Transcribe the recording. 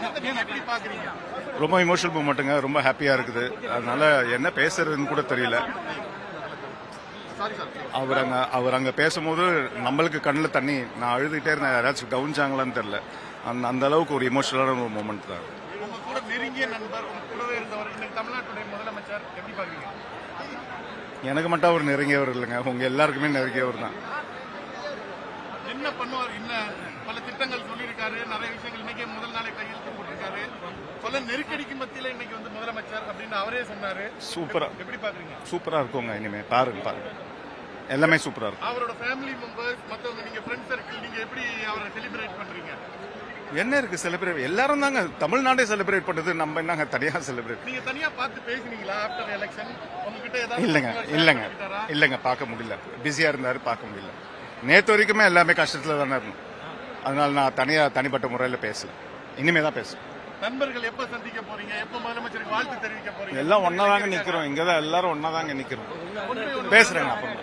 பயணத்தை நீங்க எப்படி பாக்குறீங்க? ரொம்ப இமோஷனல் மூமெண்ட்டுங்க. ரொம்ப ஹாப்பியா இருக்குது. அதனால என்ன பேசுறதுன்னு கூட தெரியல. அவர் அங்க பேசும்போது நம்மளுக்கு கண்ணில் தண்ணி, நான் அழுதுகிட்டே இருந்தேன். யாராச்சும் கவனிச்சாங்களான்னு தெரியல. அந்த அளவுக்கு ஒரு இமோஷனலான ஒரு மூமெண்ட் தான். உங்க கூட நெருங்கிய நண்பர், உங்க கூடவே இருந்தவர், இன்னைக்கு தமிழ்நாட்டுடைய முதலமைச்சர், எப்படி பாக்குறீங்க? எனக்கு மட்டும் அவர் நெருங்கியவர் இல்லைங்க, உங்க எல்லாருக்குமே நெருங்கியவர் தான். என்ன பண்ணுவார்? இன்னும் பல திட்டங்கள் சொல்லியிருக்காரு, நிறைய விஷயங்கள் இன்னைக்கு முதல் நாளே கையெழுத்து போட்டிருக்காரு. பல நெருக்கடிக்கு மத்தியில இன்னைக்கு வந்து முதலமைச்சர் அப்படின்னு அவரே சொன்னாரு. சூப்பரா எப்படி பாக்குறீங்க? சூப்பரா இருக்குங்க. இனிமே பாருங்க எல்லாமே சூப்பரா இருக்கும். அவரோட ஃபேமிலி மெம்பர்ஸ், மத்தவங்க, நீங்க ஃப்ரெண்ட் சர்க்கிள், நீங்க எப்படி அவரை செலிப்ரேட் பண்றீங்க? என்ன இருக்கு செலிப்ரேட்? எல்லாரும் தாங்க தமிழ்நாடே செலிப்ரேட் பண்ணுது. நம்ம என்னங்க தனியா செலிப்ரேட்? நீங்க தனியா பார்த்து பேசுனீங்களா ஆஃப்டர் எலெக்ஷன்? உங்ககிட்ட ஏதாவது இல்லங்க பார்க்க முடியல. பிஸியா இருந்தாரு, பார்க்க முடியல. நேத்து வரைக்குமே எல்லாமே கஷ்டத்துல தானே இருந்தோம். அதனால நான் தனிப்பட்ட முறையில பேசல. இனிமே தான் பேசுறேன். நண்பர்கள் எப்ப சந்திக்க போறீங்க? எப்ப முதலமைச்சருக்கு வாழ்த்து தெரிவிக்க போறீங்க? எல்லாம் ஒன்னாதாங்க நிக்கிறோம். இங்கதான் எல்லாரும் ஒன்னாதாங்க நிக்கிறோம். பேசுறேங்க அப்புறம்.